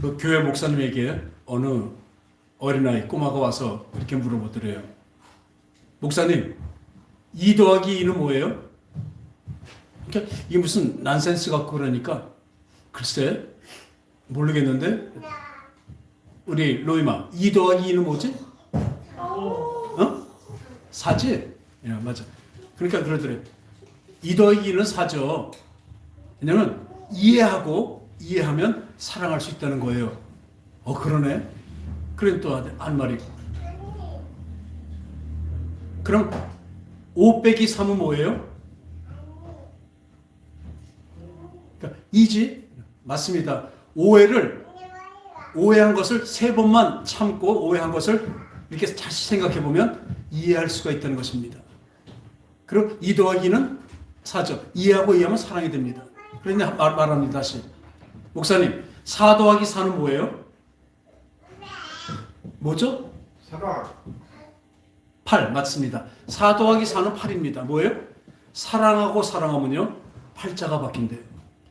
그 교회 목사님에게 어느 어린아이 꼬마가 와서 이렇게 물어보더래요. 목사님, 2 더하기 2는 뭐예요? 그러니까 이게 무슨 난센스 같고 그러니까 글쎄 모르겠는데 우리 로이마 2 더하기 2는 뭐지? 어? 4지? 예, 맞아. 그러니까 그러더래요. 2 더하기 2는 4죠. 왜냐면 이해하면 사랑할 수 있다는 거예요. 그러네. 그래 또 한 말이. 그럼 5 빼기 3은 뭐예요? 그러니까 2지? 맞습니다. 오해한 것을 3번만 참고 오해한 것을 이렇게 다시 생각해 보면 이해할 수가 있다는 것입니다. 그리고 2 더하기는 4죠. 이해하면 사랑이 됩니다. 그런데 말합니다. 다시. 목사님, 4 더하기 4는 뭐예요? 뭐죠? 사랑. 8 맞습니다. 4 더하기 4는 8입니다. 뭐예요? 사랑하고 사랑하면요 8자가 바뀐대요.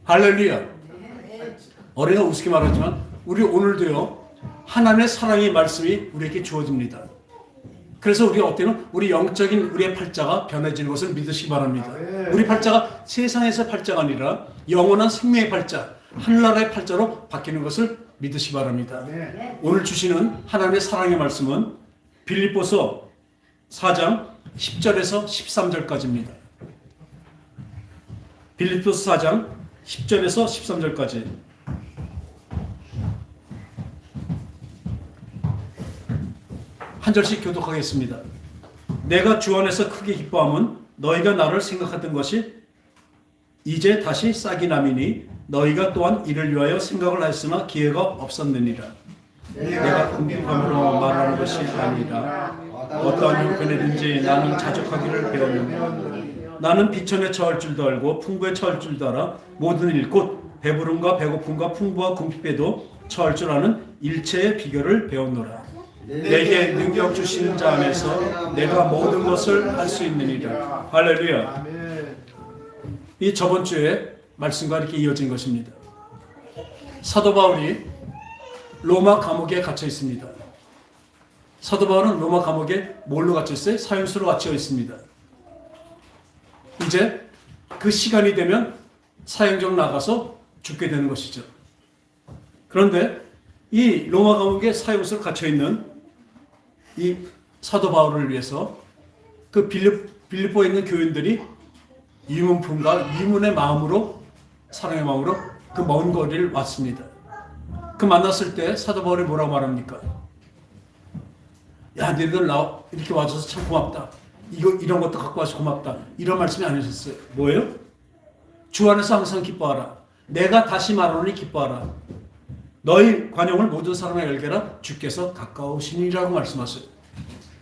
할렐루야. 어린이가 우습게 말하지만 우리 오늘도요 하나님의 사랑의 말씀이 우리에게 주어집니다. 그래서 우리가 어때요? 우리 영적인 우리의 팔자가 변해지는 것을 믿으시기 바랍니다. 우리 팔자가 세상에서 팔자가 아니라 영원한 생명의 팔자, 하늘나라의 팔자로 바뀌는 것을 믿으시기 바랍니다. 오늘 주시는 하나님의 사랑의 말씀은 빌립보서 4장 10절에서 13절까지입니다. 빌립보서 4장 10절에서 13절까지. 한 절씩 교독하겠습니다. 내가 주 안에서 크게 기뻐함은 너희가 나를 생각하던 것이 이제 다시 싹이 남이니 너희가 또한 이를 위하여 생각을 하였으나 기회가 없었느니라. 내가 궁핍함으로 말하는 것이 아니라 어떠한 형편이든지 나는 자족하기를 배웠느니라. 나는 비천에 처할 줄도 알고 풍부에 처할 줄도 알아 모든 일 곧 배부름과 배고픔과 풍부와 궁핍에도 처할 줄 아는 일체의 비결을 배웠노라. 내게 능력 주시는 자 안에서 내가 모든 것을 할 수 있느니라. 할렐루야. 이 저번 주에 말씀과 이렇게 이어진 것입니다. 사도 바울이 로마 감옥에 갇혀 있습니다. 사도 바울은 로마 감옥에 뭘로 갇혀 있어요? 사형수로 갇혀 있습니다. 이제 그 시간이 되면 사형장 나가서 죽게 되는 것이죠. 그런데 이 로마 감옥에 사형수로 갇혀 있는 이 사도 바울을 위해서 그 빌립보에 있는 교인들이 유문품과 유문의 마음으로 사랑의 마음으로 그 먼 거리를 왔습니다. 그 만났을 때 사도 바울이 뭐라고 말합니까? 야, 너희들 나 이렇게 와줘서 참 고맙다. 이런 것도 갖고 와서 고맙다. 이런 말씀이 아니셨어요. 뭐예요? 주 안에서 항상 기뻐하라. 내가 다시 말하노니 기뻐하라. 너희 관용을 모든 사람에게 알게라. 주께서 가까우시니라고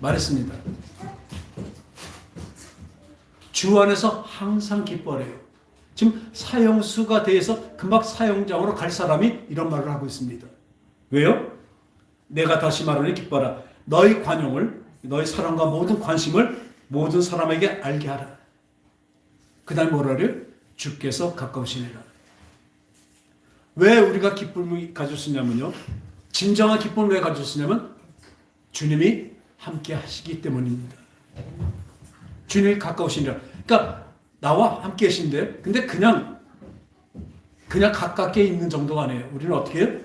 말했습니다. 주 안에서 항상 기뻐하래요. 지금 사형수가 돼서 금방 사형장으로 갈 사람이 이런 말을 하고 있습니다. 왜요? 내가 다시 말하니 기뻐하라. 너희 관용을, 너희 사랑과 모든 관심을 모든 사람에게 알게 하라. 그 다음에 뭐라 그래요? 주께서 가까우시니라. 왜 우리가 기쁨을 가질 수 있냐면요. 진정한 기쁨을 왜 가질 수 있냐면 주님이 함께 하시기 때문입니다. 주님이 가까우시니라. 그러니까 나와 함께 계신데 근데 그냥 가깝게 있는 정도가 아니에요. 우리는 어떻게 해요?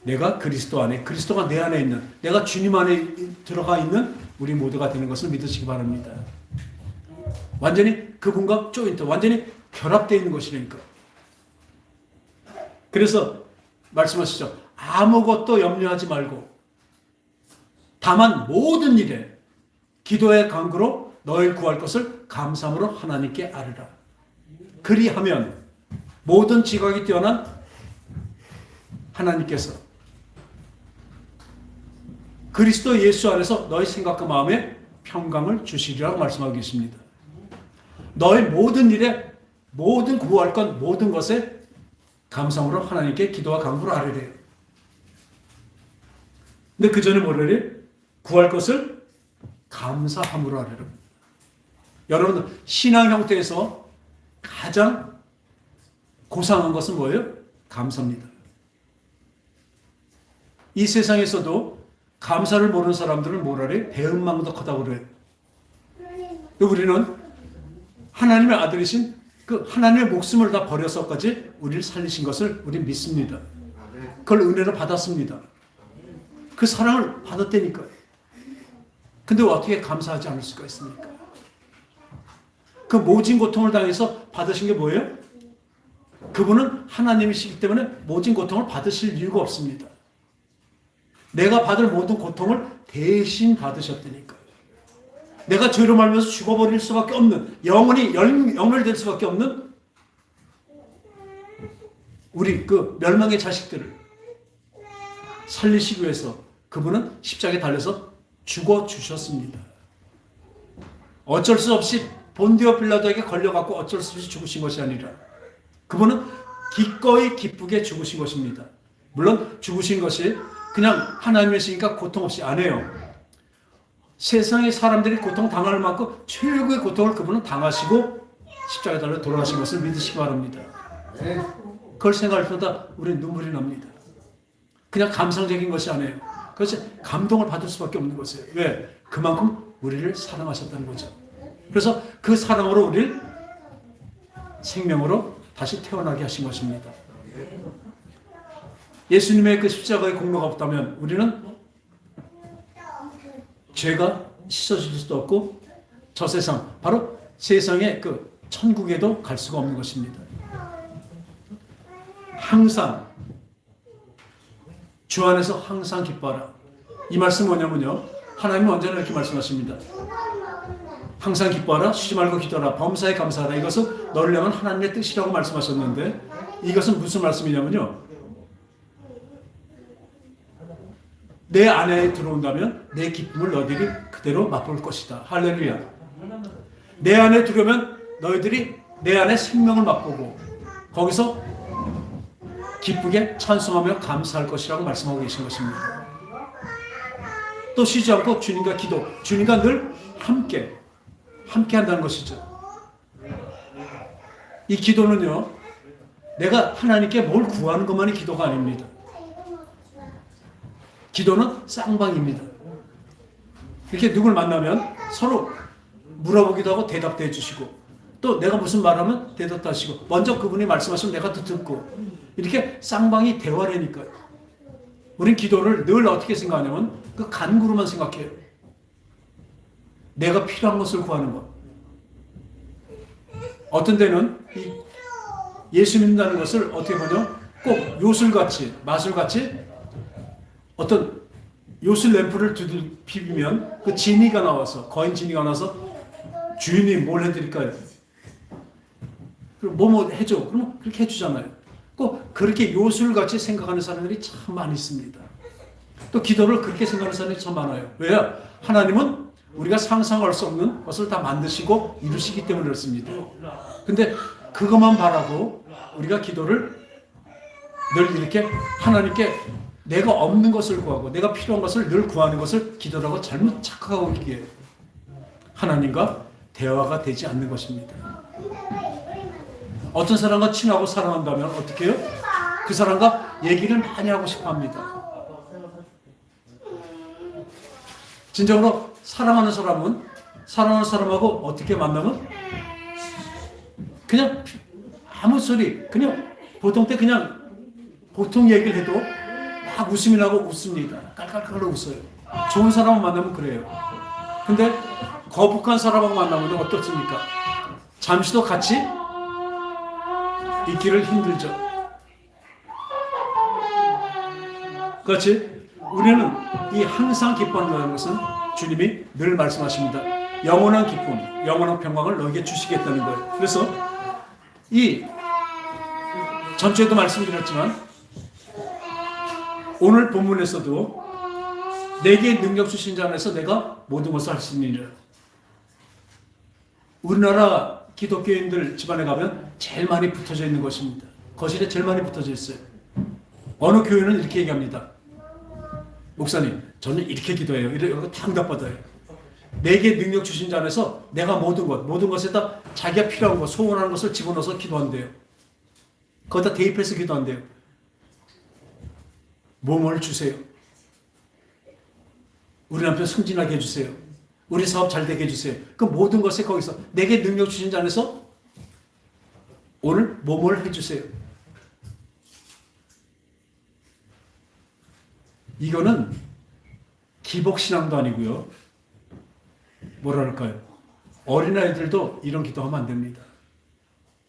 내가 그리스도 안에, 그리스도가 내 안에 있는, 내가 주님 안에 들어가 있는 우리 모두가 되는 것을 믿으시기 바랍니다. 완전히 그분과 조인트, 완전히 결합되어 있는 것이니까. 그래서 말씀하시죠. 아무것도 염려하지 말고 다만 모든 일에 기도의 간구로 너희 구할 것을 감사함으로 하나님께 아뢰라. 그리하면 모든 지각이 뛰어난 하나님께서 그리스도 예수 안에서 너희 생각과 마음에 평강을 주시리라고 말씀하고 계십니다. 너희 모든 일에 모든 구할 것 모든 것에 감사함으로 하나님께 기도와 간구를 아뢰래요. 근데 그 전에 뭐라 그래요? 구할 것을 감사함으로 하래요. 여러분 신앙 형태에서 가장 고상한 것은 뭐예요? 감사입니다. 이 세상에서도 감사를 모르는 사람들은 뭐라 그래? 배은망덕하다고 그래. 우리는 하나님의 아들이신 그 하나님의 목숨을 다 버려서까지 우리를 살리신 것을 우리 믿습니다. 그걸 은혜로 받았습니다. 그 사랑을 받았다니까요. 근데 어떻게 감사하지 않을 수가 있습니까? 그 모진 고통을 당해서 받으신 게 뭐예요? 그분은 하나님이시기 때문에 모진 고통을 받으실 이유가 없습니다. 내가 받을 모든 고통을 대신 받으셨다니까요. 내가 죄로 말면서 죽어버릴 수밖에 없는, 영원히 영멸될 수밖에 없는 우리 그 멸망의 자식들을 살리시기 위해서 그분은 십자가에 달려서 죽어주셨습니다. 어쩔 수 없이 본디오 빌라도에게 걸려갖고 어쩔 수 없이 죽으신 것이 아니라 그분은 기꺼이 기쁘게 죽으신 것입니다. 물론 죽으신 것이 그냥 하나님이시니까 고통 없이 안 해요. 세상의 사람들이 고통 당할 만큼 최고의 고통을 그분은 당하시고 십자가에 달려 돌아가신 것을 믿으시기 바랍니다. 그걸 생각할 때마다 우리는 눈물이 납니다. 그냥 감상적인 것이 아니에요. 그래서 감동을 받을 수밖에 없는 것이에요. 왜? 그만큼 우리를 사랑하셨다는 거죠. 그래서 그 사랑으로 우리를 생명으로 다시 태어나게 하신 것입니다. 예수님의 그 십자가의 공로가 없다면 우리는 죄가 씻어질 수도 없고 저 세상, 바로 세상의 그 천국에도 갈 수가 없는 것입니다. 항상 주 안에서 항상 기뻐하라. 이 말씀 뭐냐면요, 하나님은 언제나 이렇게 말씀하십니다. 항상 기뻐하라, 쉬지 말고 기도하라, 범사에 감사하라. 이것은 너를 향한 하나님의 뜻이라고 말씀하셨는데 이것은 무슨 말씀이냐면요, 내 안에 들어온다면 내 기쁨을 너희들이 그대로 맛볼 것이다. 할렐루야. 내 안에 들어오면 너희들이 내 안에 생명을 맛보고 거기서 기쁘게 찬송하며 감사할 것이라고 말씀하고 계신 것입니다. 또 쉬지 않고 주님과 기도, 주님과 늘 함께 한다는 것이죠. 이 기도는요, 내가 하나님께 뭘 구하는 것만이 기도가 아닙니다. 기도는 쌍방입니다. 이렇게 누굴 만나면 서로 물어보기도 하고 대답도 해주시고, 또 내가 무슨 말하면 대답도 하시고, 먼저 그분이 말씀하시면 내가 또 듣고, 이렇게 쌍방이 대화라니까요. 우린 기도를 늘 어떻게 생각하냐면 그 간구로만 생각해요. 내가 필요한 것을 구하는 것. 어떤 데는 이 예수 믿는다는 것을 어떻게 보냐, 꼭 요술같이, 마술같이 어떤 요술 램프를 비비면 그 지니가 나와서, 거인 지니가 나와서 주인님 뭘 해드릴까요? 그럼 뭐 해줘. 그러면 그렇게 해주잖아요. 꼭 그렇게 요술같이 생각하는 사람들이 참 많이 있습니다. 또 기도를 그렇게 생각하는 사람들이 참 많아요. 왜요? 하나님은 우리가 상상할 수 없는 것을 다 만드시고 이루시기 때문에 그렇습니다. 근데 그것만 바라고 우리가 기도를 늘 이렇게 하나님께 내가 없는 것을 구하고 내가 필요한 것을 늘 구하는 것을 기도라고 잘못 착각하고 있기에 하나님과 대화가 되지 않는 것입니다. 어떤 사람과 친하고 사랑한다면 어떻게 해요? 그 사람과 얘기를 많이 하고 싶어 합니다. 진정으로 사랑하는 사람은 사랑하는 사람하고 어떻게 만나면 그냥 아무 소리, 그냥 보통 때 그냥 보통 얘기를 해도 막 웃음이 나고 웃습니다. 깔깔깔 웃어요. 좋은 사람을 만나면 그래요. 근데 거북한 사람하고 만나면 어떻습니까? 잠시도 같이 있기를 힘들죠. 그렇지? 우리는 이 항상 기뻐한다는 것은 주님이 늘 말씀하십니다. 영원한 기쁨, 영원한 평강을 너에게 주시겠다는 거예요. 그래서 이 전주에도 말씀드렸지만 오늘 본문에서도 내게 능력 주신 자 안에서 내가 모든 것을 할 수 있느니라. 우리나라 기독교인들 집안에 가면 제일 많이 붙어져 있는 것입니다. 거실에 제일 많이 붙어져 있어요. 어느 교회는 이렇게 얘기합니다. 목사님, 저는 이렇게 기도해요. 이렇게 다 응답받아요. 내게 능력 주신 자 안에서 내가 모든 것에다 자기가 필요한 것, 소원하는 것을 집어넣어서 기도한대요. 거기다 대입해서 기도한대요. 뭘 주세요. 우리 남편 승진하게 해주세요. 우리 사업 잘 되게 해주세요. 그 모든 것에 거기서 내게 능력 주신 자 안에서 오늘 뭐뭘 해주세요. 이거는 기복신앙도 아니고요. 뭐랄까요. 어린아이들도 이런 기도하면 안 됩니다.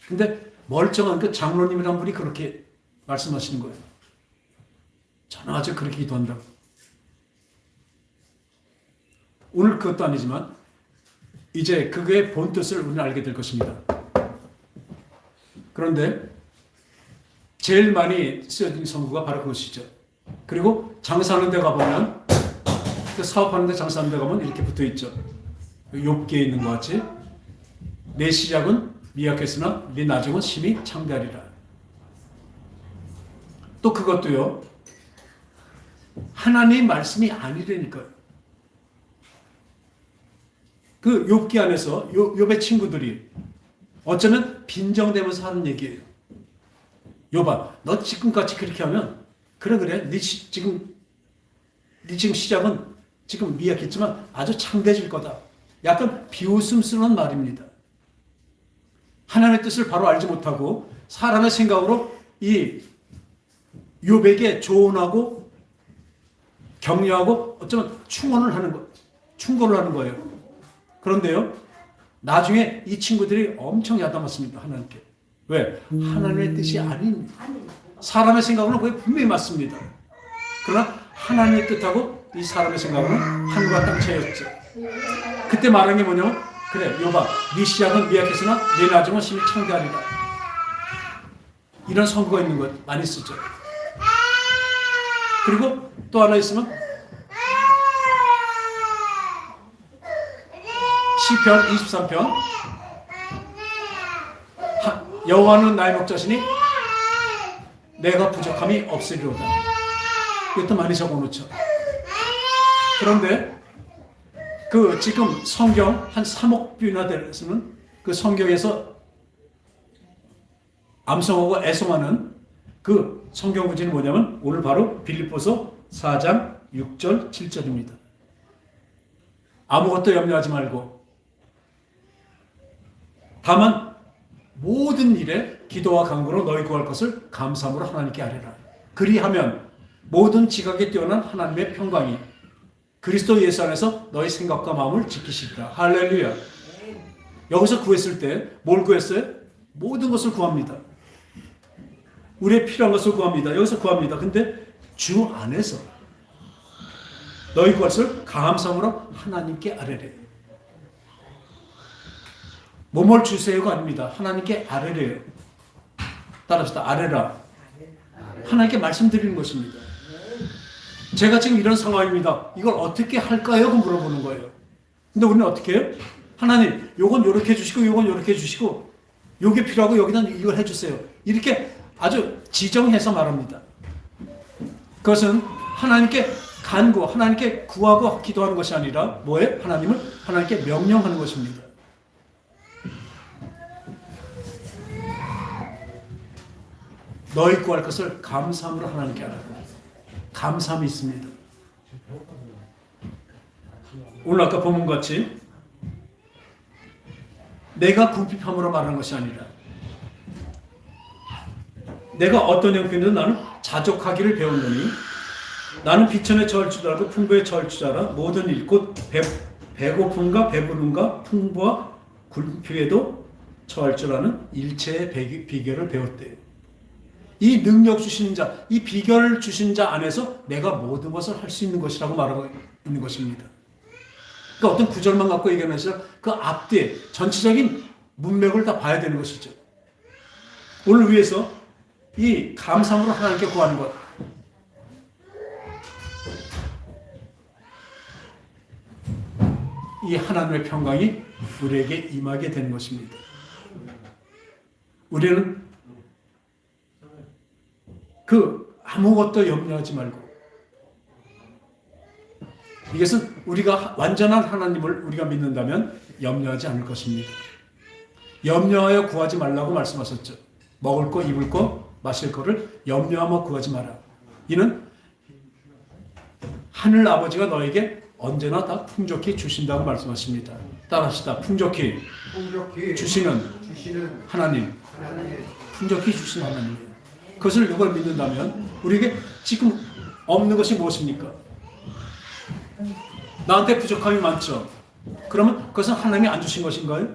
근데 멀쩡한 그 장로님이란 분이 그렇게 말씀하시는 거예요. 저는 아주 그렇게 기도한다고. 오늘 그것도 아니지만 이제 그거의 본 뜻을 우리는 알게 될 것입니다. 그런데 제일 많이 쓰여진 성구가 바로 그것이죠. 그리고 장사하는 데 가보면 그 사업하는 데 장사하는 데 가면 이렇게 붙어 있죠. 욥기에 있는 것 같이 내 시작은 미약했으나 네 나중은 심히 창대하리라. 또 그것도요. 하나님의 말씀이 아니라니까요. 그 욥기 안에서 욥의 친구들이 어쩌면 빈정대면서 하는 얘기예요. 욥아, 너 지금같이 그렇게 하면 그래 네 지금 시작은 지금 미약했지만 아주 창대해질 거다. 약간 비웃음스러운 말입니다. 하나님의 뜻을 바로 알지 못하고 사람의 생각으로 이 욥에게 조언하고 격려하고 어쩌면 충고를 하는 거예요. 그런데요, 나중에 이 친구들이 엄청 야단맞습니다. 하나님께. 왜? 하나님의 뜻이 아닌 사람의 생각으로는 그게 분명히 맞습니다. 그러나 하나님의 뜻하고 이 사람의 생각으로는 하늘과 땅 차이였죠. 그때 말한 게 뭐냐면 그래 욥아 네 시작은 미약했으나 네 나중은 심히 창대하리라. 이런 선구가 있는 것 많이 쓰죠. 그리고 또 하나 있으면 시편 23편 여호와는 나의 목자시니 내가 부족함이 없으리로다. 이것도 많이 적어놓죠. 그런데 그 지금 성경 한 3억 뷰나 되는 그 성경에서 암송하고 애송하는 그 성경 구절이 뭐냐면 오늘 바로 빌립보서 4장 6절 7절입니다. 아무것도 염려하지 말고 다만 모든 일에 기도와 간구로 너희 구할 것을 감사함으로 하나님께 아뢰라. 그리하면 모든 지각에 뛰어난 하나님의 평강이 그리스도 예수 안에서 너희 생각과 마음을 지키시리라. 할렐루야. 여기서 구했을 때 뭘 구했어요? 모든 것을 구합니다. 우리의 필요한 것을 구합니다. 여기서 구합니다. 근데 주 안에서 너희 구할 것을 감사함으로 하나님께 아뢰래. 뭐뭘 주세요가 아닙니다. 하나님께 아뢰래요. 따라합시다. 아뢰라. 하나님께 말씀드리는 것입니다. 제가 지금 이런 상황입니다. 이걸 어떻게 할까요? 물어보는 거예요. 근데 우리는 어떻게 해요? 하나님, 요건 요렇게 해주시고, 요건 요렇게 해주시고, 요게 필요하고, 여기다 이걸 해주세요. 이렇게 아주 지정해서 말합니다. 그것은 하나님께 간구, 하나님께 구하고 기도하는 것이 아니라, 뭐예요? 하나님께 명령하는 것입니다. 너희 구할 것을 감사함으로 하나님께 하라. 감사함이 있습니다. 오늘 아까 본문같이 내가 궁핍함으로 말하는 것이 아니라 내가 어떤 형편이든 나는 자족하기를 배웠느니 나는 비천에 처할 줄 알고 풍부에 처할 줄 알아 모든 일 곧 배고픔과 배부름과 풍부와 굶주에도 처할 줄 아는 일체의 비결을 배웠대요. 이 능력 주신 자, 이 비결을 주신 자 안에서 내가 모든 것을 할 수 있는 것이라고 말하고 있는 것입니다. 그러니까 어떤 구절만 갖고 얘기하는 것이 아니라 그 앞뒤에 전체적인 문맥을 다 봐야 되는 것이죠. 오늘 위해서 이 감사함으로 하나님께 구하는 것. 이 하나님의 평강이 우리에게 임하게 되는 것입니다. 우리는 아무것도 염려하지 말고 이것은 우리가 완전한 하나님을 우리가 믿는다면 염려하지 않을 것입니다. 염려하여 구하지 말라고 말씀하셨죠. 먹을 거, 입을 거, 마실 거를 염려하며 구하지 마라. 이는 하늘 아버지가 너에게 언제나 다 풍족히 주신다고 말씀하십니다. 따라합시다. 풍족히 주시는 하나님. 풍족히 주시는 하나님. 그것을 누가 믿는다면 우리에게 지금 없는 것이 무엇입니까? 나한테 부족함이 많죠. 그러면 그것은 하나님이 안 주신 것인가요?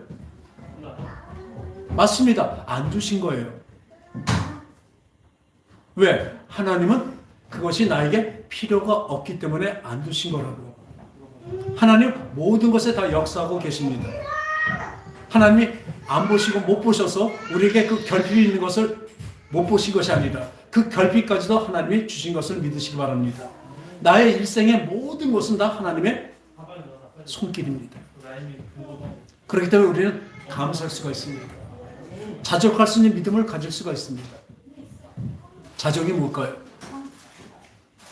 맞습니다. 안 주신 거예요. 왜? 하나님은 그것이 나에게 필요가 없기 때문에 안 주신 거라고. 하나님 모든 것에 다 역사하고 계십니다. 하나님이 안 보시고 못 보셔서 우리에게 그 결핍이 있는 것을 못 보신 것이 아니라 그 결핍까지도 하나님이 주신 것을 믿으시기 바랍니다. 나의 일생의 모든 것은 다 하나님의 손길입니다. 그렇기 때문에 우리는 감사할 수가 있습니다. 자족할 수 있는 믿음을 가질 수가 있습니다. 자족이 뭘까요?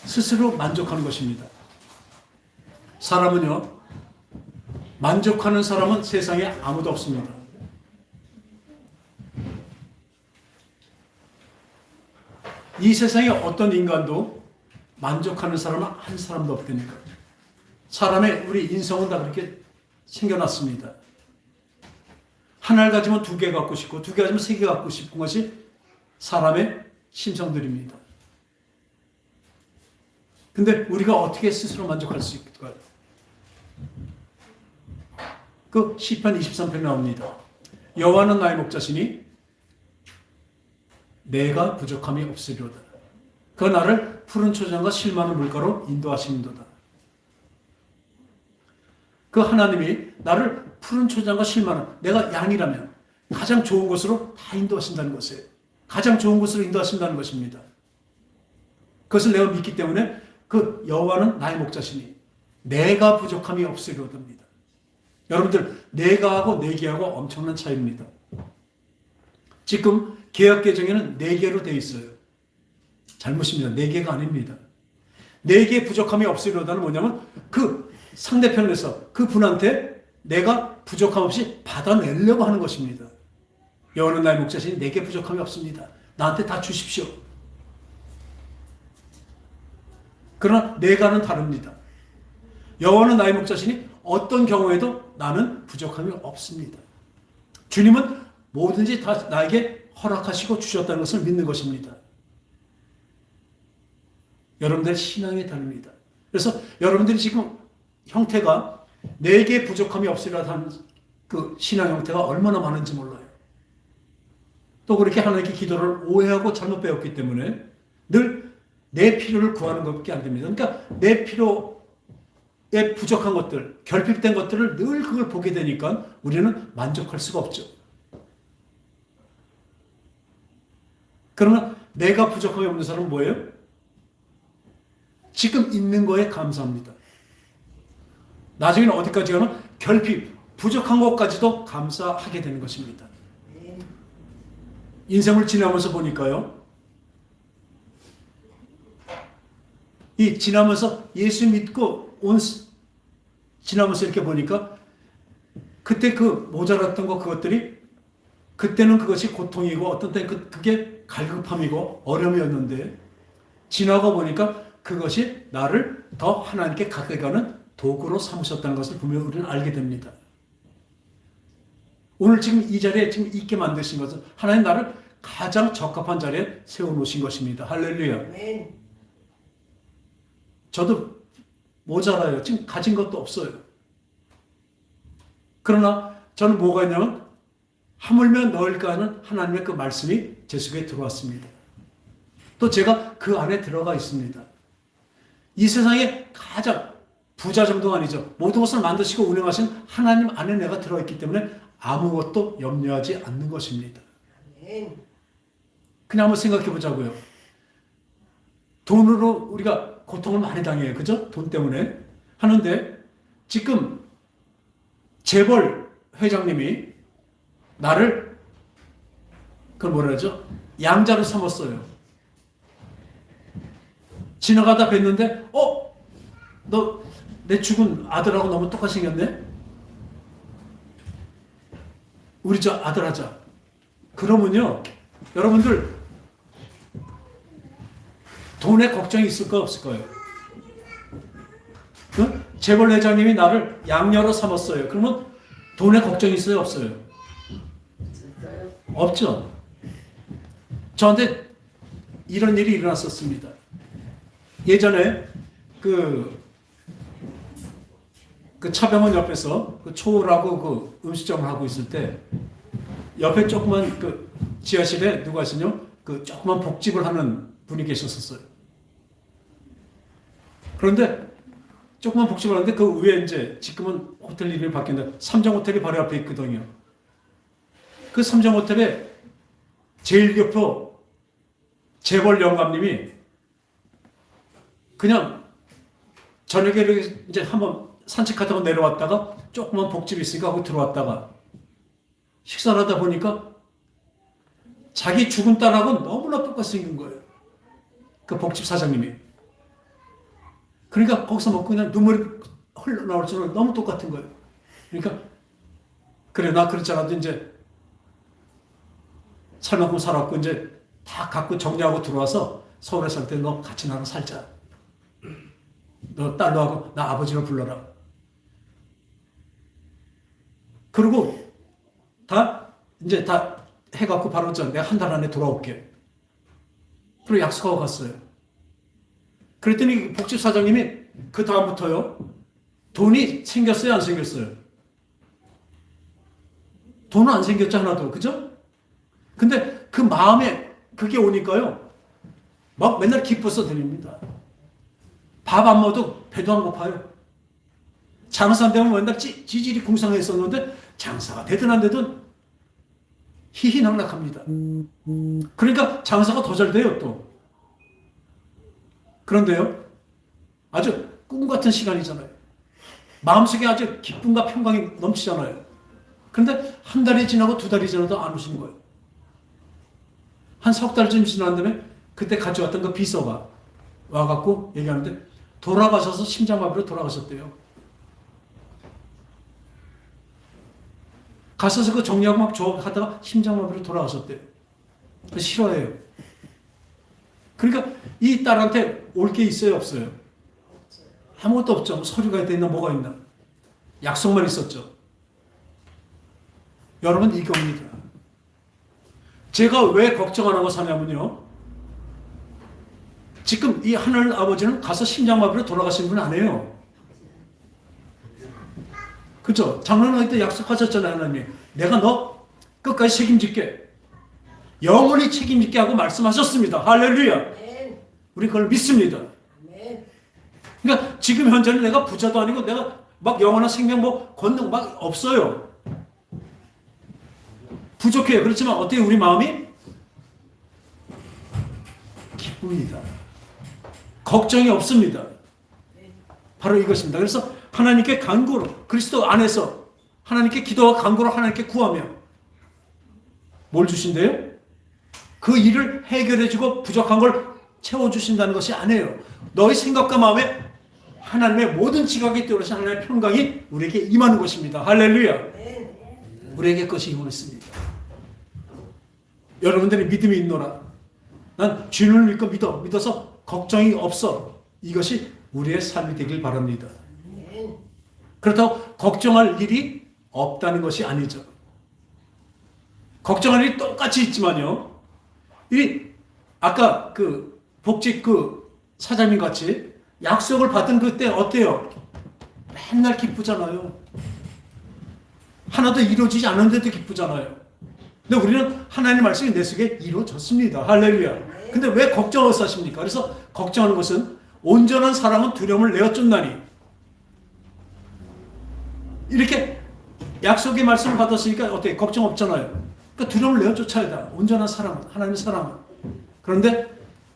스스로 만족하는 것입니다. 사람은요, 만족하는 사람은 세상에 아무도 없습니다. 이 세상에 어떤 인간도 만족하는 사람은 한 사람도 없다니까. 사람의 우리 인성은 다 그렇게 생겨났습니다. 하나를 가지면 두 개 갖고 싶고 두 개 가지면 세 개 갖고 싶은 것이 사람의 심성들입니다. 근데 우리가 어떻게 스스로 만족할 수 있을까요? 그 시편 23편에 나옵니다. 여호와는 나의 목자시니 내가 부족함이 없으리로다. 그 나를 푸른 초장과 실만한 물가로 인도하시는도다. 그 하나님이 나를 푸른 초장과 실만한, 내가 양이라면 가장 좋은 곳으로 다 인도하신다는 것이에요. 가장 좋은 곳으로 인도하신다는 것입니다. 그것을 내가 믿기 때문에 그 여호와는 나의 목자시니 내가 부족함이 없으리로답니다. 여러분들, 내가하고 내게하고 엄청난 차이입니다. 지금 개역 개정에는 4개로 되어 있어요. 잘못입니다. 4개가 아닙니다. 4개 부족함이 없으리로다는 뭐냐면 그 상대편에서 그 분한테 내가 부족함 없이 받아내려고 하는 것입니다. 여호와는 나의 목자시니 내게 부족함이 없습니다. 나한테 다 주십시오. 그러나 내가는 다릅니다. 여호와는 나의 목자시니 어떤 경우에도 나는 부족함이 없습니다. 주님은 뭐든지 다 나에게 허락하시고 주셨다는 것을 믿는 것입니다. 여러분들의 신앙이 다릅니다. 그래서 여러분들이 지금 형태가 내게 부족함이 없으리라 하는 그 신앙 형태가 얼마나 많은지 몰라요. 또 그렇게 하나님께 기도를 오해하고 잘못 배웠기 때문에 늘 내 필요를 구하는 것밖에 안 됩니다. 그러니까 내 필요에 부족한 것들, 결핍된 것들을 늘 그걸 보게 되니까 우리는 만족할 수가 없죠. 그러나 내가 부족함이 없는 사람은 뭐예요? 지금 있는 거에 감사합니다. 나중에는 어디까지 가면 결핍, 부족한 것까지도 감사하게 되는 것입니다. 인생을 지나면서 보니까요, 이 지나면서 예수 믿고 지나면서 이렇게 보니까 그때 그 모자랐던 것, 그것들이 그때는 그것이 고통이고 어떤 때는 그게 갈급함이고 어려움이었는데 지나고 보니까 그것이 나를 더 하나님께 가까이 가는 도구로 삼으셨다는 것을 보면 우리는 알게 됩니다. 오늘 지금 이 자리에 지금 있게 만드신 것은 하나님 나를 가장 적합한 자리에 세워놓으신 것입니다. 할렐루야. 저도 모자라요. 지금 가진 것도 없어요. 그러나 저는 뭐가 있냐면 하물며 넣을까 하는 하나님의 그 말씀이 제 속에 들어왔습니다. 또 제가 그 안에 들어가 있습니다. 이 세상에 가장 부자 정도가 아니죠. 모든 것을 만드시고 운영하신 하나님 안에 내가 들어있기 때문에 아무것도 염려하지 않는 것입니다. 그냥 한번 생각해 보자고요. 돈으로 우리가 고통을 많이 당해요. 그죠? 돈 때문에. 하는데 지금 재벌 회장님이 나를 그걸 뭐라 그러죠? 양자로 삼았어요. 지나가다 뵀는데 너 내 죽은 아들하고 너무 똑같이 생겼네? 우리 저 아들 하자. 그러면요, 여러분들 돈에 걱정이 있을까요? 없을까요? 응? 재벌 회장님이 나를 양녀로 삼았어요. 그러면 돈에 걱정이 있어요, 없어요? 없죠. 저한테 이런 일이 일어났었습니다. 예전에 그 차병원 옆에서 그 초라고 그 음식점을 하고 있을 때 옆에 조그만 그 지하실에 누가 있었냐? 그 조그만 복집을 하는 분이 계셨었어요. 그런데 조그만 복집을 하는데 그 위에 이제 지금은 호텔 이름이 바뀌었는데 삼정호텔이 바로 앞에 있거든요. 그 삼정호텔에 제1교포 재벌 영감님이 그냥 저녁에 이렇게 이제 한번 산책하다가 내려왔다가 조그만 복집이 있으니까 하고 들어왔다가 식사를 하다 보니까 자기 죽은 딸하고 너무나 똑같이 생긴 거예요. 그 복집 사장님이. 그러니까 거기서 먹고 그냥 눈물이 흘러나올 줄은 너무 똑같은 거예요. 그러니까 그래 나 그랬잖아. 이제 살만큼 살았고 이제 다 갖고 정리하고 들어와서 서울에 살 때 너 같이 나랑 살자. 너 딸로 하고 나 아버지로 불러라. 그리고 이제 다 해갖고 바로 내가 한 달 안에 돌아올게. 그리고 약속하고 갔어요. 그랬더니 복집 사장님이 그 다음부터요. 돈이 생겼어요, 안 생겼어요? 돈은 안 생겼죠, 하나도. 그죠? 근데 그 마음에 그게 오니까요. 막 맨날 기뻐서 드립니다. 밥 안 먹어도 배도 안 고파요. 장사 안 되면 맨날 지질이 궁상했었는데 장사가 되든 안 되든 희희낙낙합니다. 그러니까 장사가 더 잘 돼요, 또. 그런데요, 아주 꿈 같은 시간이잖아요. 마음속에 아주 기쁨과 평강이 넘치잖아요. 그런데 한 달이 지나고 두 달이 지나도 안 오신 거예요. 한 석 달쯤 지난 다음에 그때 가져왔던 그 비서가 와갖고 얘기하는데 돌아가셔서 심장마비로 돌아가셨대요. 가셔서 그 정리하고 막 하다가 심장마비로 돌아가셨대요. 싫어해요. 그러니까 이 딸한테 올 게 있어요, 없어요? 아무것도 없죠. 뭐 서류가 있나 뭐가 있나. 약속만 있었죠. 여러분 이겁니다. 제가 왜 걱정 안 하고 사냐면요. 지금 이 하늘 아버지는 가서 심장마비로 돌아가신 분 아니에요. 그죠? 장로님 때 약속하셨잖아요, 하나님. 내가 너 끝까지 책임질게. 영원히 책임질게 하고 말씀하셨습니다. 할렐루야. 우리 그걸 믿습니다. 그러니까 지금 현재는 내가 부자도 아니고 내가 막 영원한 생명 뭐 권능 막 없어요. 부족해요. 그렇지만 어떻게 우리 마음이 기쁩니다. 걱정이 없습니다. 바로 이것입니다. 그래서 하나님께 간구로 그리스도 안에서 하나님께 기도와 간구로 하나님께 구하며 뭘 주신대요? 그 일을 해결해주고 부족한 걸 채워주신다는 것이 아니에요. 너의 생각과 마음에 하나님의 모든 지각이 뛰어오르신 하나님의 평강이 우리에게 임하는 것입니다. 할렐루야. 우리에게 그것이 임하였습니다. 여러분들이 믿음이 있노라. 난 주님을 믿고 믿어서 걱정이 없어. 이것이 우리의 삶이 되길 바랍니다. 그렇다고 걱정할 일이 없다는 것이 아니죠. 걱정할 일이 똑같이 있지만요. 이 아까 그 복직 그 사장님 같이 약속을 받은 그때 어때요? 맨날 기쁘잖아요. 하나도 이루어지지 않은데도 기쁘잖아요. 근데 우리는 하나님의 말씀이 내 속에 이루어졌습니다. 할렐루야. 근데 왜 걱정을 하십니까? 그래서 걱정하는 것은 온전한 사랑은 두려움을 내어 쫓나니. 이렇게 약속의 말씀을 받았으니까 어떻게 걱정 없잖아요. 그러니까 두려움을 내어 쫓아야 돼. 온전한 사랑은, 하나님의 사랑은. 그런데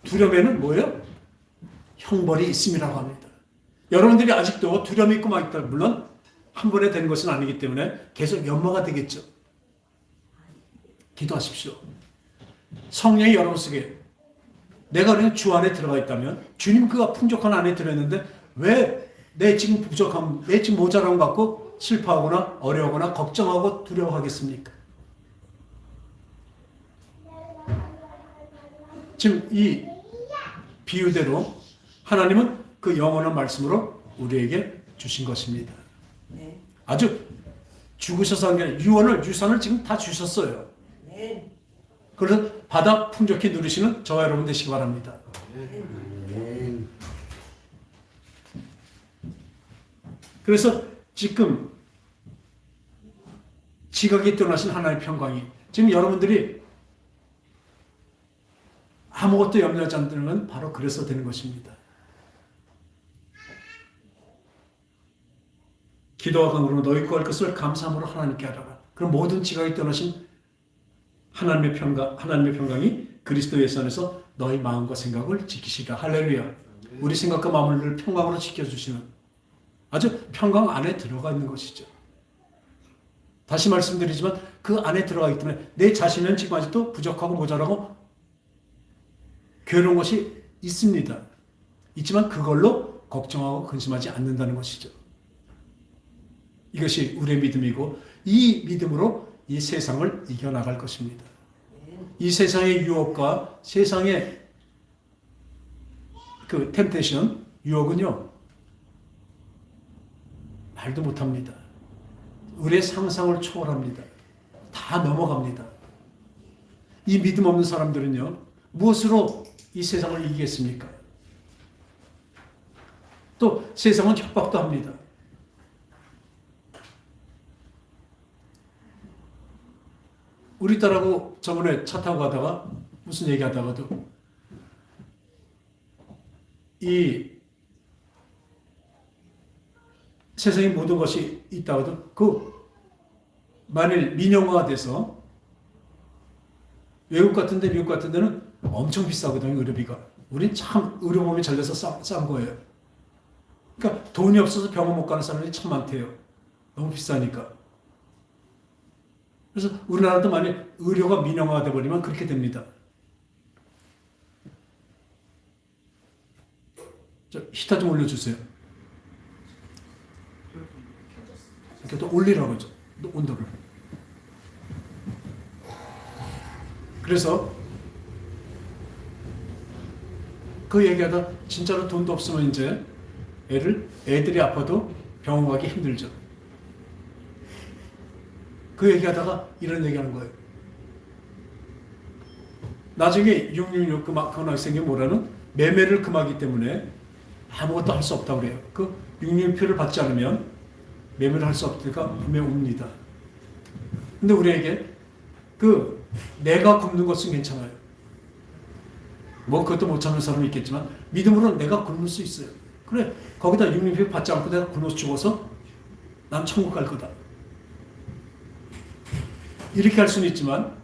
두려움에는 뭐예요? 형벌이 있음이라고 합니다. 여러분들이 아직도 두려움이 있고 막 있다. 물론 한 번에 되는 것은 아니기 때문에 계속 연마가 되겠죠. 기도하십시오. 성령이 여러분 속에 내가 그냥 주 안에 들어가 있다면 주님 그가 풍족한 안에 들어있는데 왜 내 지금 부족함, 내 지금 모자람 갖고 슬퍼하거나 어려워하거나 걱정하고 두려워하겠습니까? 지금 이 비유대로 하나님은 그 영원한 말씀으로 우리에게 주신 것입니다. 네. 아주 죽으셔서 한 게 아니라 유산을 지금 다 주셨어요. 네. 그래서 받아 풍족히 누리시는 저와 여러분 되시기 바랍니다. 그래서 지금 지각이 드러나신 하나님의 평강이 지금 여러분들이 아무것도 염려하지 않는 건 바로 그래서 되는 것입니다. 기도와 간구로 너희 구할 것을 감사함으로 하나님께 하라라. 그럼 모든 지각이 떠나신 하나님의 평강이 그리스도 예수 안에서 너희 마음과 생각을 지키시라. 할렐루야. 우리 생각과 마음을 평강으로 지켜주시는 아주 평강 안에 들어가 있는 것이죠. 다시 말씀드리지만 그 안에 들어가기 때문에 내 자신은 지금 아직도 부족하고 모자라고 괴로운 것이 있습니다. 있지만 그걸로 걱정하고 근심하지 않는다는 것이죠. 이것이 우리의 믿음이고 이 믿음으로 이 세상을 이겨나갈 것입니다. 이 세상의 유혹과 세상의 그 템테이션, 유혹은요 말도 못합니다. 우리의 상상을 초월합니다. 다 넘어갑니다. 이 믿음 없는 사람들은요 무엇으로 이 세상을 이기겠습니까? 또 세상은 협박도 합니다. 우리 딸하고 저번에 차 타고 가다가 무슨 얘기하다가도 이 세상에 모든 것이 있다가도 그 만일 민영화가 돼서 외국 같은데 미국 같은 데는 엄청 비싸거든요. 의료비가. 우린 참 의료보험이 잘 돼서 싼 거예요. 그러니까 돈이 없어서 병원 못 가는 사람들이 참 많대요. 너무 비싸니까. 그래서 우리나라도 만약 의료가 민영화가 돼버리면 그렇게 됩니다. 히터 좀 올려주세요. 이렇게 또 올리라고 하죠. 온도를. 그래서 그 얘기하다 진짜로 돈도 없으면 이제 애들이 아파도 병원 가기 힘들죠. 그 얘기하다가 이런 얘기하는 거예요. 나중에 666 금학생이 뭐라는 매매를 금하기 때문에 아무것도 할 수 없다고 그래요. 그 666표를 받지 않으면 매매를 할 수 없으니까 분명히 옵니다. 근데 우리에게 그 내가 굶는 것은 괜찮아요. 뭐 그것도 못 참는 사람이 있겠지만 믿음으로 내가 굶을 수 있어요. 그래 거기다 666표 받지 않고 내가 굶어서 죽어서 난 천국 갈 거다. 이렇게 할 수는 있지만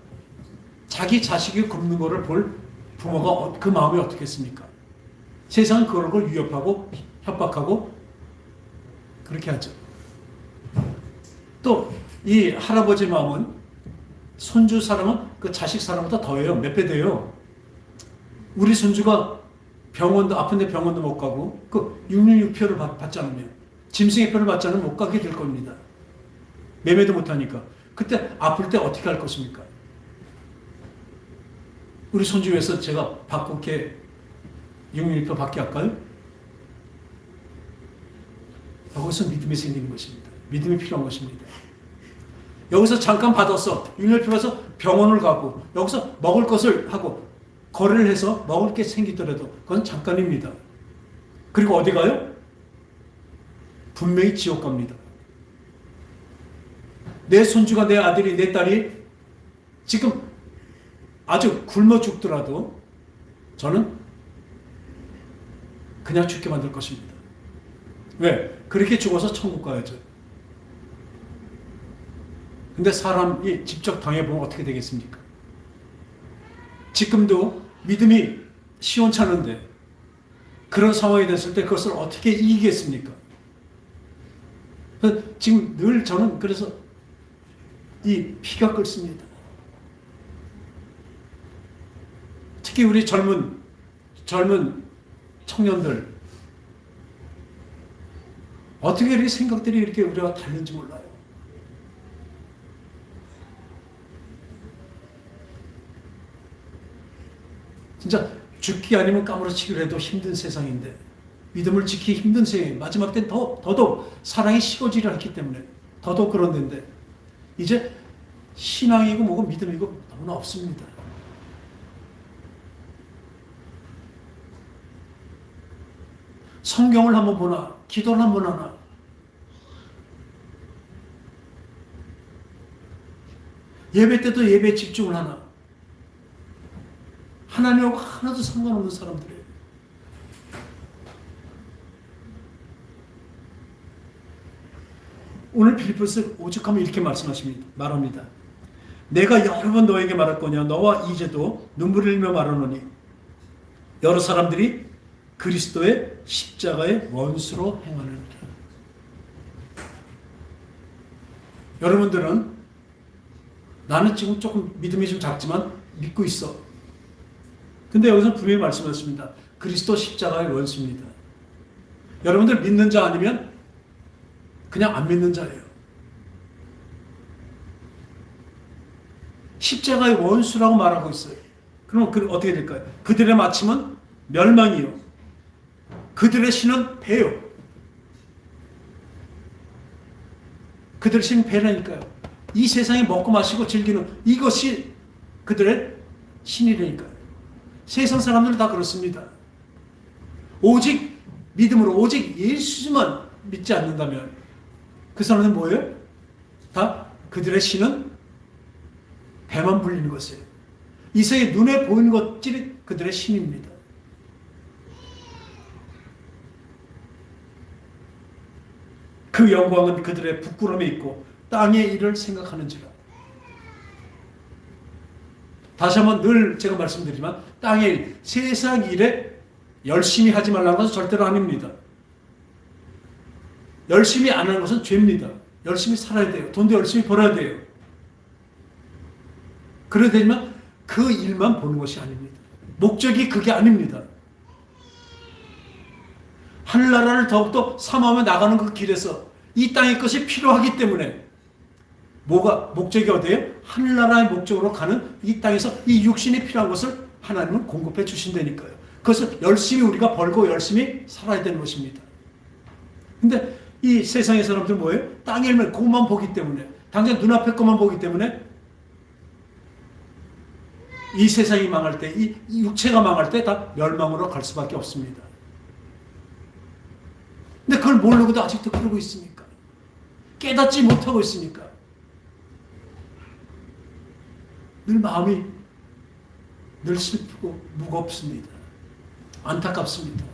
자기 자식이 굶는 거를 볼 부모가 그 마음이 어떻겠습니까? 세상은 그런 걸 위협하고 협박하고 그렇게 하죠. 또 이 할아버지 마음은 손주 사랑은 그 자식 사랑보다 더해요. 몇 배 돼요. 우리 손주가 병원도 아픈데 병원도 못 가고 그 666표를 받지 않으면 짐승의 표를 받지 않으면 못 가게 될 겁니다. 매매도 못 하니까. 그때 아플 때 어떻게 할 것입니까? 우리 손주 위해서 제가 바꾸게 666표 받게 할까요? 여기서 믿음이 생기는 것입니다. 믿음이 필요한 것입니다. 여기서 잠깐 받았어. 666표 받아서 병원을 가고 여기서 먹을 것을 하고 거래를 해서 먹을 게 생기더라도 그건 잠깐입니다. 그리고 어디 가요? 분명히 지옥 갑니다. 내 손주가 내 아들이 내 딸이 지금 아주 굶어 죽더라도 저는 그냥 죽게 만들 것입니다. 왜? 그렇게 죽어서 천국 가야죠. 근데 사람이 직접 당해보면 어떻게 되겠습니까? 지금도 믿음이 시원찮은데 그런 상황이 됐을 때 그것을 어떻게 이기겠습니까? 지금 늘 저는 그래서 이 피가 끓습니다. 특히 우리 젊은 청년들 어떻게 이렇게 생각들이 이렇게 우리가 다른지 몰라요. 진짜 죽기 아니면 까무러치기로 해도 힘든 세상인데 믿음을 지키기 힘든 세계, 마지막 때는 더더욱 사랑이 식어지려 했기 때문에 더더욱 그런 데인데 이제 신앙이고 뭐고 믿음이고 너무나 없습니다. 성경을 한번 보나, 기도를 한번 하나. 예배 때도 예배에 집중을 하나. 하나님하고 하나도 상관없는 사람들이에요. 오늘 빌립보서 오죽하면 이렇게 말합니다. 내가 여러 번 너에게 말할 거냐. 너와 이제도 눈물 흘리며 말하노니 여러 사람들이 그리스도의 십자가의 원수로 행하느니라. 여러분들은 나는 지금 조금 믿음이 좀 작지만 믿고 있어. 근데 여기서 분명히 말씀하셨습니다. 그리스도 십자가의 원수입니다. 여러분들 믿는 자 아니면 그냥 안 믿는 자예요. 십자가의 원수라고 말하고 있어요. 그럼 어떻게 될까요? 그들의 마침은 멸망이요. 그들의 신은 배요. 그들의 신은 배라니까요. 이 세상에 먹고 마시고 즐기는 이것이 그들의 신이라니까요. 세상 사람들은 다 그렇습니다. 오직 믿음으로 오직 예수만 믿지 않는다면 그 사람은 뭐예요? 다 그들의 신은 배만 불리는 것이에요. 이 세상에 눈에 보이는 것들이 그들의 신입니다. 그 영광은 그들의 부끄러움에 있고 땅의 일을 생각하는지라. 다시 한번 늘 제가 말씀드리지만 땅의 일, 세상 일에 열심히 하지 말라는 것은 절대로 아닙니다. 열심히 안 하는 것은 죄입니다. 열심히 살아야 돼요. 돈도 열심히 벌어야 돼요. 그래야 되지만 그 일만 보는 것이 아닙니다. 목적이 그게 아닙니다. 하늘나라를 더욱더 사모하며 나가는 그 길에서 이 땅의 것이 필요하기 때문에 목적이 어디예요? 하늘나라의 목적으로 가는 이 땅에서 이 육신이 필요한 것을 하나님은 공급해 주신다니까요. 그것을 열심히 우리가 벌고 열심히 살아야 되는 것입니다. 근데 이 세상의 사람들은 뭐예요? 땅의 일만 그것만 보기 때문에 당장 눈앞의 것만 보기 때문에 이 세상이 망할 때, 이 육체가 망할 때 다 멸망으로 갈 수밖에 없습니다. 근데 그걸 모르고도 아직도 그러고 있으니까. 깨닫지 못하고 있으니까. 늘 마음이 늘 슬프고 무겁습니다. 안타깝습니다.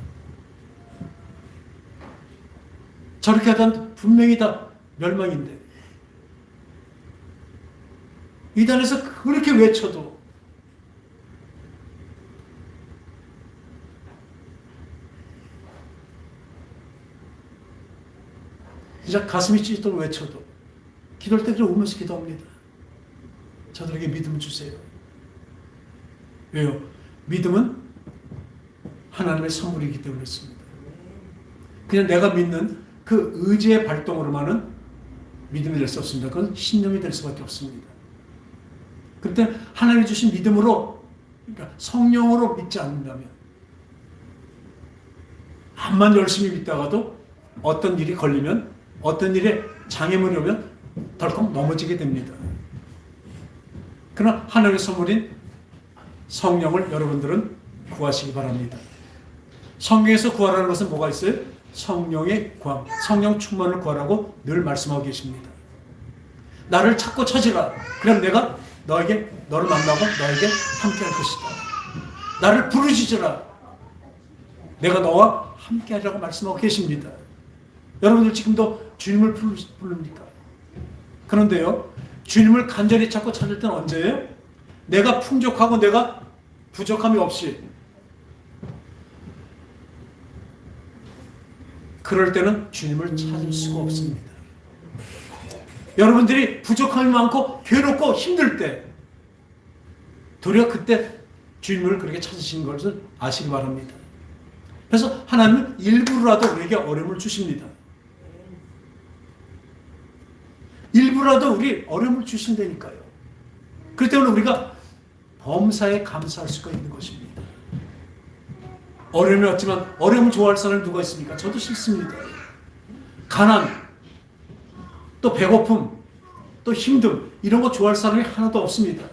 저렇게 하던 분명히 다 멸망인데 이단에서 그렇게 외쳐도 진짜 가슴이 찢도록 외쳐도 기도할 때 울면서 기도합니다. 저들에게 믿음을 주세요. 왜요? 믿음은 하나님의 선물이기 때문에 그렇습니다. 그냥 내가 믿는 그 의지의 발동으로만은 믿음이 될 수 없습니다. 그건 신념이 될 수밖에 없습니다. 그때 하나님이 주신 믿음으로, 그러니까 성령으로 믿지 않는다면 암만 열심히 믿다가도 어떤 일이 걸리면, 어떤 일에 장애물이 오면 덜컥 넘어지게 됩니다. 그러나 하나님의 선물인 성령을 여러분들은 구하시기 바랍니다. 성경에서 구하라는 것은 뭐가 있어요? 성령의 구함, 성령 충만을 구하라고 늘 말씀하고 계십니다. 나를 찾고 찾으라. 그럼 내가 너를 만나고 너에게 함께할 것이다. 나를 부르짖으라. 내가 너와 함께하라고 말씀하고 계십니다. 여러분들 지금도 주님을 부릅니까? 그런데요, 주님을 간절히 찾고 찾을 때는 언제예요? 내가 풍족하고 내가 부족함이 없이, 그럴 때는 주님을 찾을 수가 없습니다. 여러분들이 부족함이 많고 괴롭고 힘들 때 도리어 그때 주님을 그렇게 찾으시는 것을 아시기 바랍니다. 그래서 하나님은 일부라도 우리에게 어려움을 주십니다. 일부라도 우리 어려움을 주신다니까요. 그렇기 때문에 우리가 범사에 감사할 수가 있는 것입니다. 어려움이 왔지만 어려움 좋아할 사람이 누가 있습니까? 저도 싫습니다. 가난, 또 배고픔, 또 힘듦 이런 거 좋아할 사람이 하나도 없습니다.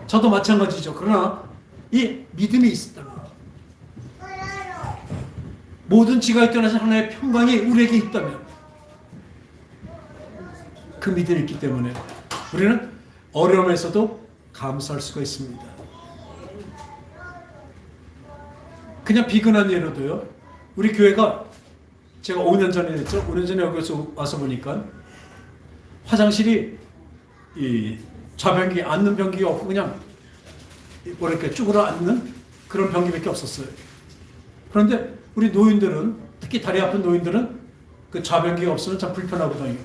저도 마찬가지죠. 그러나 이 믿음이 있다면 모든 지각이 떠나서 하나님의 평강이 우리에게 있다면 그 믿음이 있기 때문에 우리는 어려움에서도 감사할 수가 있습니다. 그냥 비근한 예로도요. 우리 교회가 제가 5년 전에 했죠. 5년 전에 여기서 와서 보니까 화장실이 이 좌변기 앉는 변기가 없고 그냥 뭐랄까 쭈그러 앉는 그런 변기밖에 없었어요. 그런데 우리 노인들은 특히 다리 아픈 노인들은 그 좌변기가 없으면 참 불편하거든요.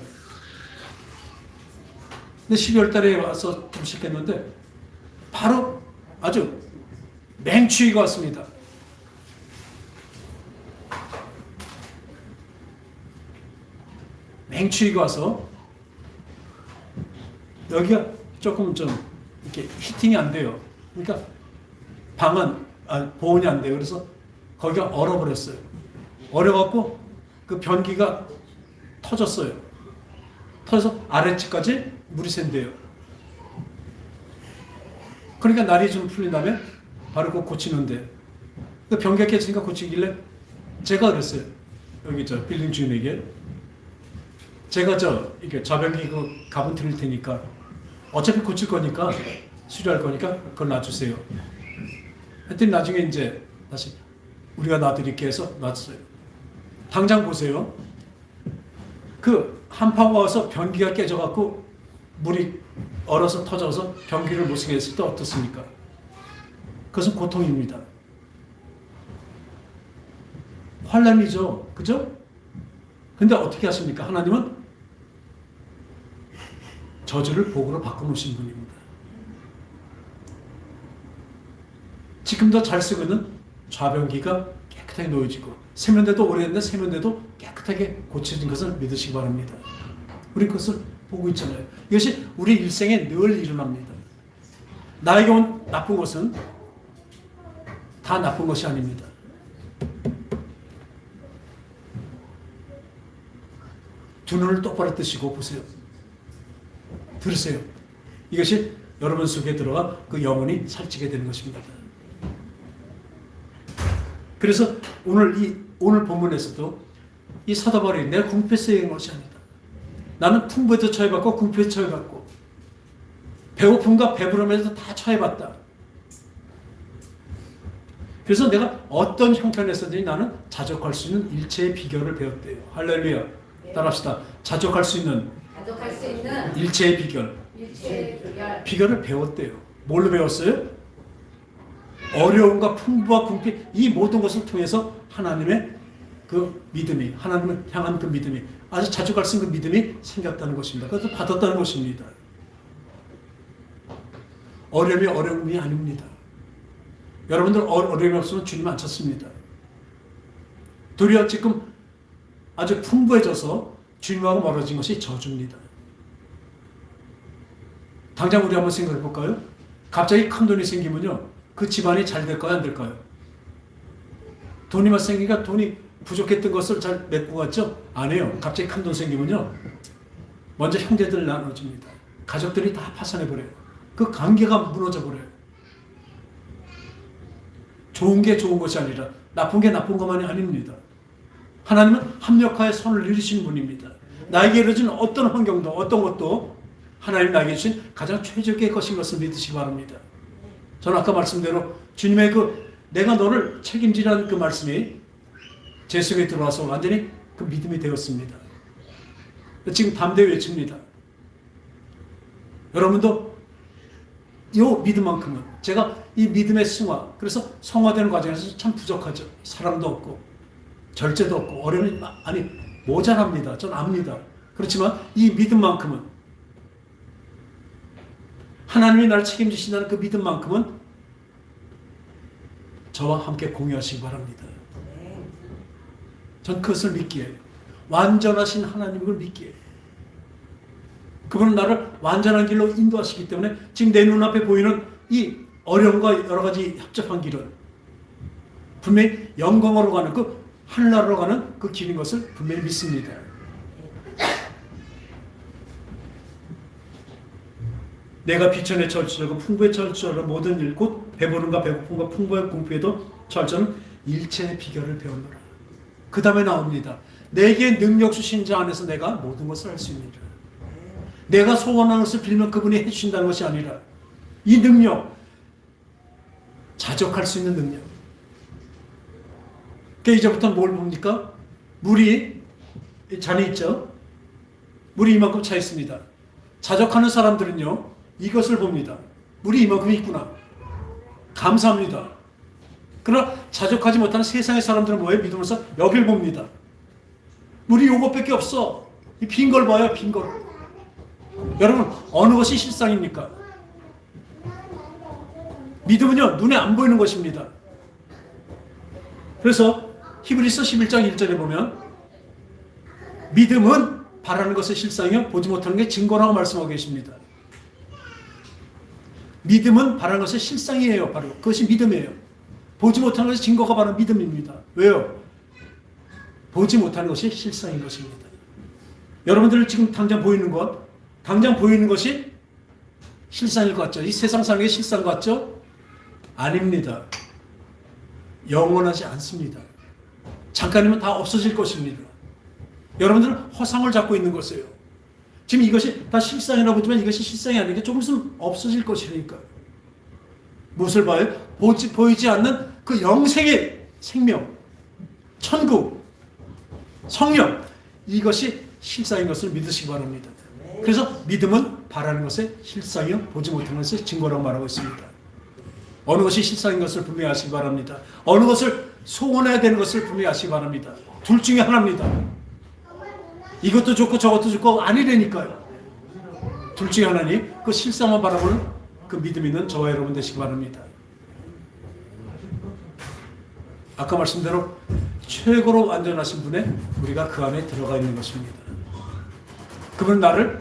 근데 12월 달에 와서 음식했는데 바로 아주 맹추위가 왔습니다. 맹추위가 와서 여기가 조금 좀 이렇게 히팅이 안 돼요. 그러니까 방은 보온이 안 돼요. 그래서 거기가 얼어버렸어요. 얼어갖고 그 변기가 터졌어요. 터져서 아래층까지 물이 샌대요. 그러니까 날이 좀 풀린 다음에 바로 그거 고치는데 그 변기가 깨지니까 고치길래 제가 그랬어요. 여기 저 빌딩 주인에게 제가 이렇게 좌변기 그 값은 드릴 테니까 어차피 고칠 거니까 수리할 거니까 그걸 놔주세요. 하여튼 나중에 이제 다시 우리가 놔드릴게 해서 놨어요. 당장 보세요. 그 한파가 와서 변기가 깨져갖고 물이 얼어서 터져서 변기를 못 쓰게 했을 때 어떻습니까? 그것은 고통입니다. 환난이죠. 그죠? 근데 어떻게 하십니까? 하나님은 저주를 복으로 바꿔놓으신 분입니다. 지금도 잘 쓰고 있는 좌변기가 깨끗하게 놓여지고 세면대도 오래됐는데 세면대도 깨끗하게 고쳐진 것을 믿으시기 바랍니다. 우리 그것을 보고 있잖아요. 이것이 우리 일생에 늘 일어납니다. 나에게 온 나쁜 것은 다 나쁜 것이 아닙니다. 두 눈을 똑바로 뜨시고 보세요. 들으세요. 이것이 여러분 속에 들어가 그 영혼이 살찌게 되는 것입니다. 그래서 오늘 본문에서도 이 사도 바울이 내가 궁핍에서 얘기한 것이 아니다. 나는 풍부에도 처해봤고 궁핍에도 처해봤고 배고픔과 배부름에도 다 처해봤다. 그래서 내가 어떤 형편에서든지 나는 자족할 수 있는 일체의 비결을 배웠대요. 할렐루야. 따라합시다. 자족할 수 있는 일체의 비결. 비결을 배웠대요. 뭘로 배웠어요? 어려움과 풍부와 궁핍 이 모든 것을 통해서 하나님의 그 믿음이 하나님을 향한 그 믿음이 아주 자족할 수 있는 그 믿음이 생겼다는 것입니다. 그것을 받았다는 것입니다. 어려움이 어려움이 아닙니다. 여러분들 어려움이 없으면 주님 안 찾습니다. 도리어 지금 아주 풍부해져서 주님하고 멀어진 것이 저주입니다. 당장 우리 한번 생각해 볼까요? 갑자기 큰 돈이 생기면요, 그 집안이 잘 될까요, 안 될까요? 돈이만 생기니까 돈이 부족했던 것을 잘 메꾸고 갔죠? 안 해요. 갑자기 큰 돈 생기면요, 먼저 형제들 나눠집니다. 가족들이 다 파산해 버려요. 그 관계가 무너져 버려요. 좋은 게 좋은 것이 아니라 나쁜 게 나쁜 것만이 아닙니다. 하나님은 합력하여 선을 이루신 분입니다. 나에게 이루어진 어떤 환경도 어떤 것도 하나님 나에게 주신 가장 최적의 것인 것을 믿으시기 바랍니다. 저는 아까 말씀대로 주님의 그 내가 너를 책임지라는 그 말씀이 제 속에 들어와서 완전히 그 믿음이 되었습니다. 지금 담대히 외칩니다. 여러분도 이 믿음만큼은 제가 이 믿음의 승화, 그래서 성화되는 과정에서 참 부족하죠. 사랑도 없고 절제도 없고 어려움이 모자랍니다. 전 압니다. 그렇지만 이 믿음만큼은 하나님이 나를 책임지신다는 그 믿음만큼은 저와 함께 공유하시기 바랍니다. 전 그것을 믿기에 완전하신 하나님을 믿기에 그분은 나를 완전한 길로 인도하시기 때문에 지금 내 눈앞에 보이는 이 어려움과 여러 가지 협잡한 길은 분명히 영광으로 가는 그 하늘나라로 가는 그 길인 것을 분명히 믿습니다. 내가 비천에 철저하고 풍부에 철저하고 모든 일 곧 배부른가 배고픔과 풍부의 공부에도 철저는 일체의 비결을 배우노라. 그 다음에 나옵니다. 내게 능력 주신 자 안에서 내가 모든 것을 할 수 있느니라. 내가 소원하는 것을 빌면 그분이 해주신다는 것이 아니라 이 능력, 자족할 수 있는 능력. 그러니까 이제부터 뭘 봅니까? 물이 잔이 있죠? 물이 이만큼 차 있습니다. 자족하는 사람들은요, 이것을 봅니다. 물이 이만큼 있구나. 감사합니다. 그러나 자족하지 못하는 세상의 사람들은 뭐예요? 믿으면서 여길 봅니다. 물이 요것밖에 없어. 이 빈 걸 봐요, 빈 걸. 여러분, 어느 것이 실상입니까? 믿음은요, 눈에 안 보이는 것입니다. 그래서 히브리서 11장 1절에 보면 믿음은 바라는 것의 실상이요 보지 못하는 게 증거라고 말씀하고 계십니다. 믿음은 바라는 것의 실상이에요. 바로 그것이 믿음이에요. 보지 못하는 것이 증거가 바로 믿음입니다. 왜요? 보지 못하는 것이 실상인 것입니다. 여러분들 지금 당장 보이는 것이 실상일 것 같죠? 이 세상 사는 게 실상 같죠? 아닙니다. 영원하지 않습니다. 잠깐이면 다 없어질 것입니다. 여러분들은 허상을 잡고 있는 것이에요. 지금 이것이 다 실상이라고 보지만 이것이 실상이 아니니까 조금 있으면 없어질 것이니까. 무엇을 봐요? 보이지 않는 그 영생의 생명, 천국, 성령, 이것이 실상인 것을 믿으시기 바랍니다. 그래서 믿음은 바라는 것의 실상이요 보지 못하는 것의 증거라고 말하고 있습니다. 어느 것이 실상인 것을 분명히 아시기 바랍니다. 어느 것을 소원해야 되는 것을 분명히 아시기 바랍니다. 둘 중에 하나입니다. 이것도 좋고 저것도 좋고 아니라니까요. 둘 중에 하나니 그 실상만 바라보는 그 믿음 있는 저와 여러분 되시기 바랍니다. 아까 말씀대로 최고로 완전하신 분의 우리가 그 안에 들어가 있는 것입니다. 그분은 나를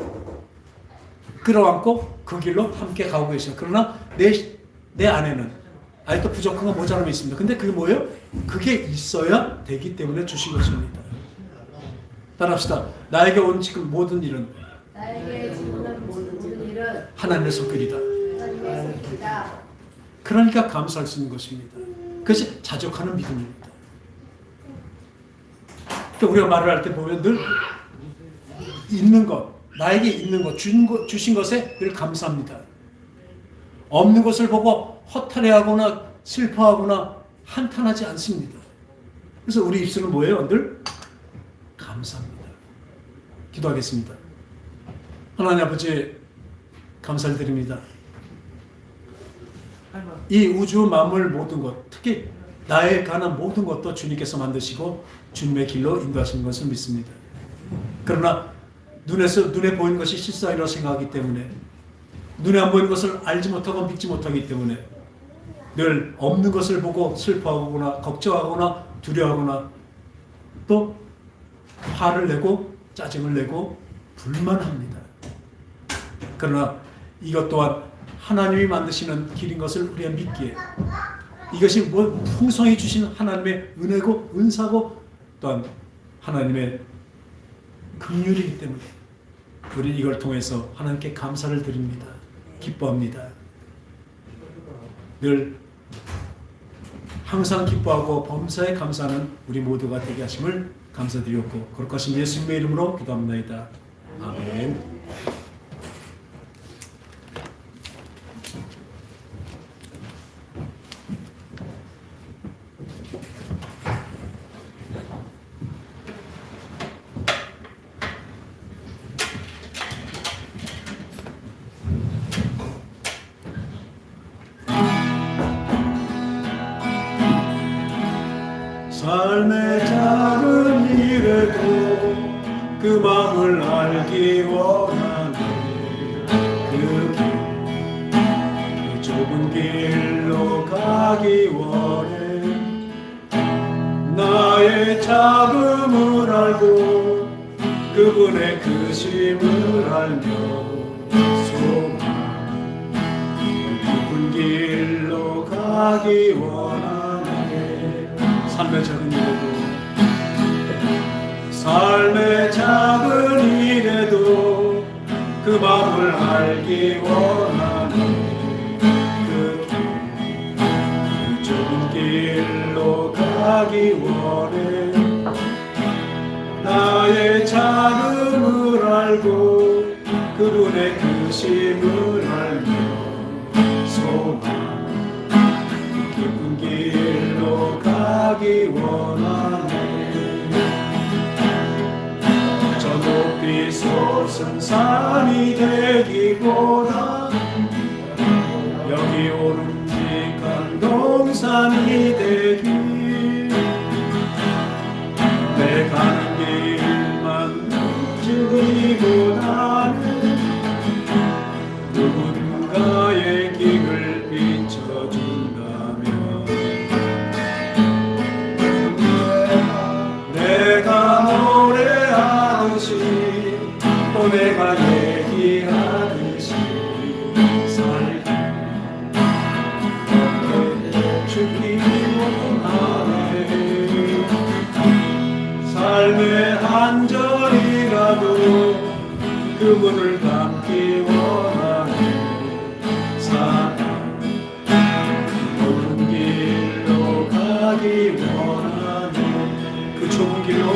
끌어안고 그 길로 함께 가고 계셔요. 그러나 내 안에는 아직도 부족한 건 모자람이 있습니다. 근데 그게 뭐예요? 그게 있어야 되기 때문에 주신 것입니다. 따라합시다. 나에게 온 지금 모든 일은 하나님의 손길이다. 그러니까 감사할 수 있는 것입니다. 그것이 자족하는 믿음입니다. 그러니까 우리가 말을 할 때 보면 늘 있는 것, 나에게 있는 것, 주신 것에 늘 감사합니다. 없는 것을 보고 허탈해하거나 슬퍼하거나 한탄하지 않습니다. 그래서 우리 입술은 뭐예요? 늘 감사합니다. 기도하겠습니다. 하나님 아버지 감사를 드립니다. 이 우주 만물 모든 것, 특히 나에 관한 모든 것도 주님께서 만드시고 주님의 길로 인도하시는 것을 믿습니다. 그러나 눈에 보이는 것이 실상이라고 생각하기 때문에 눈에 안 보이는 것을 알지 못하고 믿지 못하기 때문에 늘 없는 것을 보고 슬퍼하거나 걱정하거나 두려워하거나 또 화를 내고 짜증을 내고 불만합니다. 그러나 이것 또한 하나님이 만드시는 길인 것을 우리가 믿기에 이것이 풍성히 주신 하나님의 은혜고 은사고 또한 하나님의 긍휼이기 때문에 우리는 이걸 통해서 하나님께 감사를 드립니다. 기뻐합니다. 늘 항상 기뻐하고 범사에 감사하는 우리 모두가 되게 하심을 감사드리옵고 거룩 하신 예수님의 이름으로 기도합니다. 아멘. 삶의 작은 일에도 그 마음을 알기 원하네. 그 좁은 길로 가기 원해. 나의 작음을 알고 그분의 크심을 알며 소망 깊은 길로 가기 원하네. 삶의 작은 일에도 삶의 작은 일에도 그 마음을 알기 원하네. 그 좁은 길로 가기 원해. 나의 작음을 알고 그분의 크심을 알며 소망 깊은 길로 가기 원하네. 저 높이 솟은 산이 되기보다 여기 오름직한 동산이 되길. 내 가는 길만 죽이보다는 누군가의 길을 비춰준다면 내가 노래하듯이 또 내가 얘기하듯이 살기 주기 원하네. 삶의 한 절이라도 그분을 닮기 원하네. 사랑 좁은 길로 가기 원하네. 그 좁은 길로